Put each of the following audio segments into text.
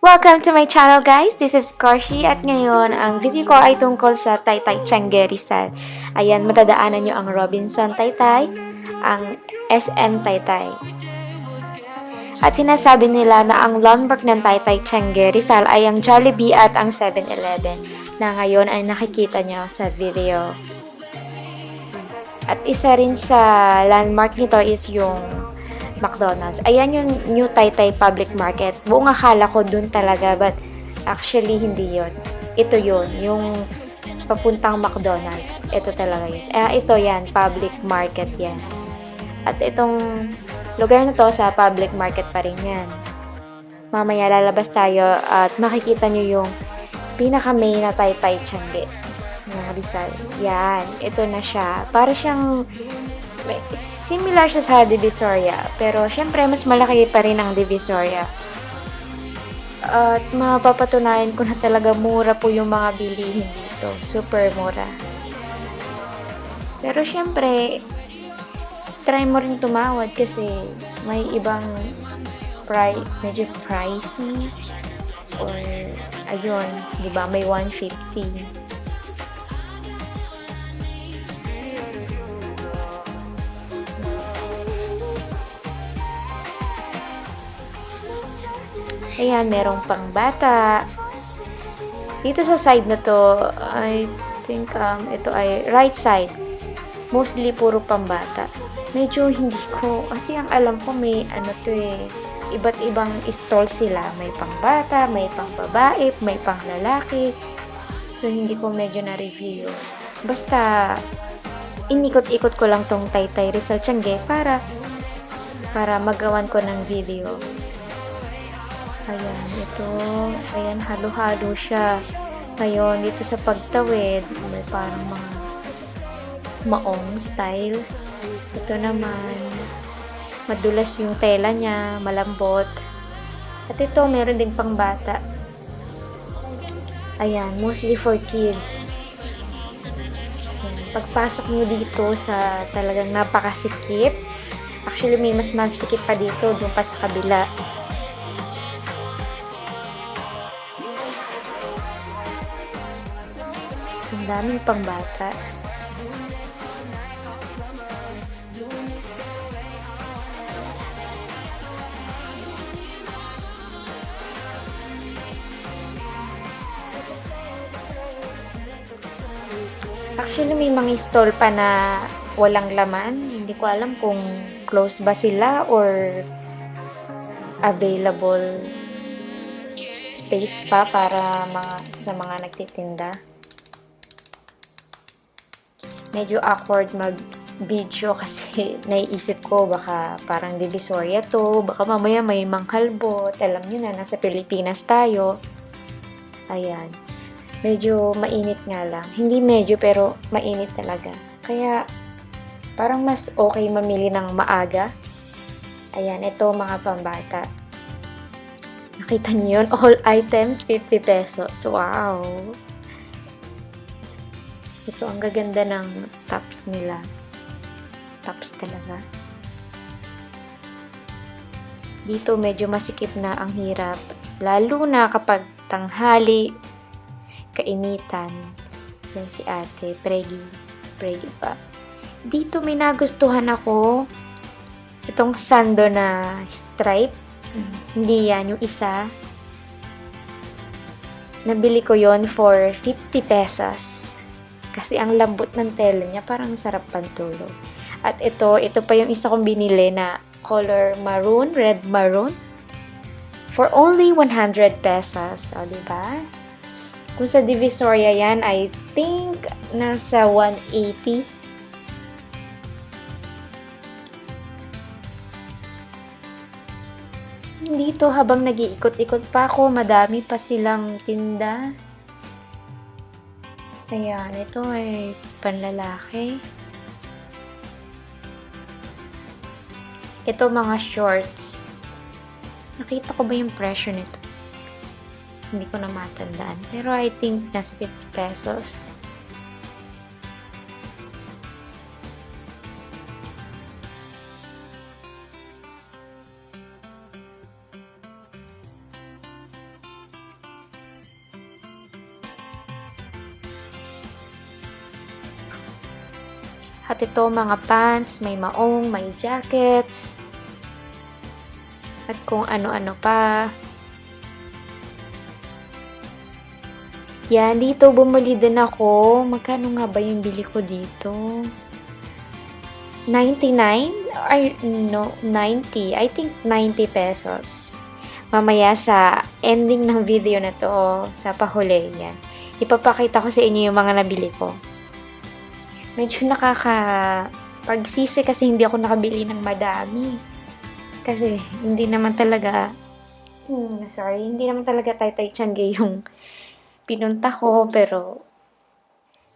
Welcome to my channel guys! This is Karshi at ngayon ang video ko ay tungkol sa Taytay Tiange Rizal. Ayan, matadaanan nyo ang Robinson Taytay, ang SM Taytay. At sinasabi nila na ang landmark ng Taytay Tiange Rizal ay ang Jollibee at ang 7-Eleven na ngayon ay nakikita nyo sa video. At isa rin sa landmark nito is yung McDonald's. Ayan yung New Taytay Public Market. Buong akala ko dun talaga, but actually hindi yon. Ito yun, yung papuntang McDonald's. Ito talaga yun. Ito yan, public market yan. At itong lugar na to sa public market pa rin yan. Mamaya lalabas tayo at makikita nyo yung pinaka-main na Taytay Tiange ng Rizal. Yan, ito na siya. Para siyang similar siya sa Divisoria, pero syempre mas malaki pa rin ang Divisoria. At mapapatunayan ko na talaga mura po yung mga bilihin dito. Super mura. Pero syempre, try mo rin tumawad kasi may ibang medyo pricey or ayun, 'di ba? May 150. Ayan, merong pangbata. Dito sa side na to, I think ito ay right side. Mostly puro pambata. Medyo hindi ko, kasi ang alam ko may iba't ibang stall sila. May pangbata, may pangbabae, may panglalaki. So, hindi ko medyo na-review. Basta, inikot-ikot ko lang tong Taytay Rizal Tiange para magawan ko ng video. Ayan, ito. Ayan, halo-halo siya. Ngayon, dito sa pagtawid, may parang mga maong style. Ito naman, madulas yung tela niya, malambot. At ito, meron din pang bata. Ayan, mostly for kids. Ayan, pagpasok nyo dito sa talagang napakasikip. Actually, may mas masikip pa dito, doon pa sa kabila. Ang daming pangbata. Actually, may mga stall pa na walang laman. Hindi ko alam kung closed ba sila or available space pa para sa mga nagtitinda. Medyo awkward mag-video kasi naiisip ko baka parang Divisoria to, baka mamaya may manghalbot. Alam nyo na, nasa Pilipinas tayo. Ayan. Medyo mainit nga lang. Hindi medyo, pero mainit talaga. Kaya, parang mas okay mamili ng maaga. Ayan, ito mga pambata. Nakita nyo yun? All items, 50 pesos. Wow! Ito, ang gaganda ng tops nila. Tops talaga. Dito, medyo masikip na ang hirap. Lalo na kapag tanghali, kainitan. Yan si ate, Pregi pa. Dito, may nagustuhan ako. Itong sando na stripe. Hindi yan, yung isa. Nabili ko yon for 50 pesos. Kasi ang lambot ng tela niya, parang sarap pantulog. At ito pa yung isa kong binili na color maroon, red maroon. For only 100 pesos. O, diba? Kung sa Divisoria yan, I think nasa 180. Dito, habang nag-iikot-ikot pa ako, madami pa silang tinda. Ayan, ito ay panlalaki. Ito mga shorts. Nakita ko ba yung presyo nito? Hindi ko na matandaan. Pero I think nasa 50 pesos. At ito, mga pants, may maong, may jackets. At kung ano-ano pa. Yan, dito bumili din ako. Magkano nga ba yung bili ko dito? 99? Or no, 90. I think 90 pesos. Mamaya sa ending ng video na to, sa pahuli yan, ipapakita ko sa inyo yung mga nabili ko. Medyo pagsisi kasi hindi ako nakabili ng madami. Kasi hindi naman talaga, hindi naman talaga Taytay Tiangge yung pinunta ko, pero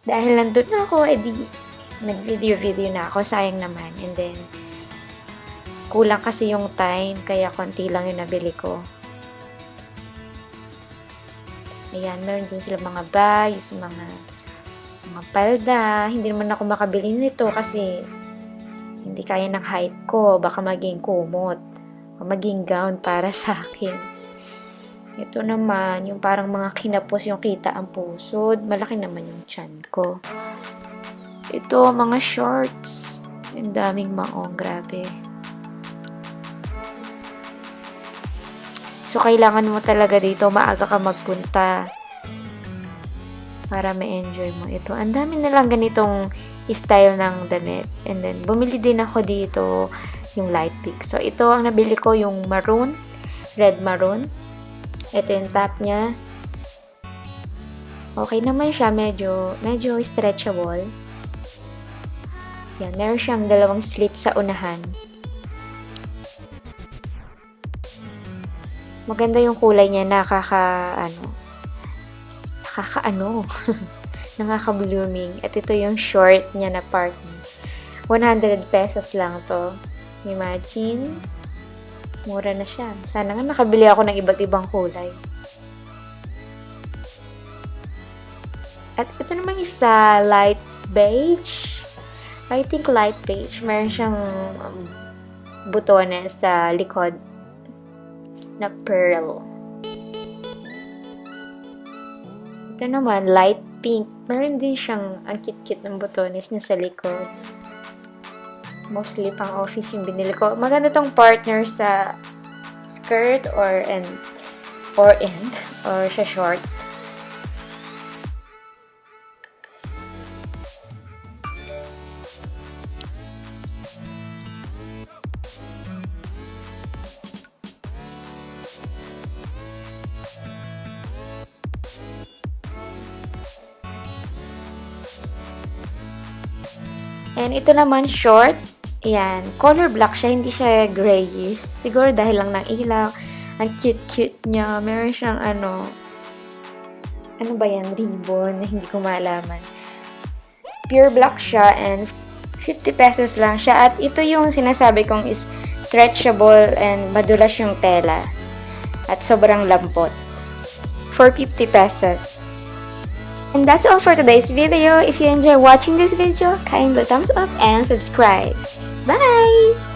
dahil nandun ako, edi nag-video na ako, sayang naman. And then, kulang kasi yung time, kaya konti lang yung nabili ko. Ayan, meron din sila mga bags, mga palda. Hindi naman ako makabili nito kasi hindi kaya ng height ko. Baka maging kumot o maging gown para sa akin. Ito naman, yung parang mga kinapos yung kita ang pusod. Malaki naman yung tiyan ko. Ito, mga shorts. Ang daming maong, grabe. So, kailangan mo talaga dito, maaga ka magpunta para ma-enjoy mo ito. Ang dami na lang ganitong style ng damit. And then, bumili din ako dito yung light pink. So, ito ang nabili ko, yung maroon, red maroon. Ito yung top niya. Okay naman siya, medyo stretchable. Yan, meron siyang dalawang slit sa unahan. Maganda yung kulay niya, nakaka-blooming. At ito yung short niya na part. 100 pesos lang to. Imagine. Mura na siya. Sana nga nakabili ako ng iba't ibang kulay. At ito naman isa, light beige. I think light beige. Meron siyang butones sa likod na pearl. Ito naman, light pink. Meron din siyang ang cute-cute ng butones niya sa likod. Mostly pang office yung binili ko. Maganda tong partner sa skirt or sa short. And ito naman short. Ayan, color black siya, hindi siya grayish. Siguro dahil lang ng ilaw. Ang cute-cute niya. Meron siyang ano ba yan? Ribbon na hindi ko malaman. Pure black siya and 50 pesos lang siya. At ito yung sinasabi kong is stretchable and madulas yung tela. At sobrang lambot. For 50 pesos. And that's all for today's video. If you enjoy watching this video, kindly thumbs up and subscribe. Bye!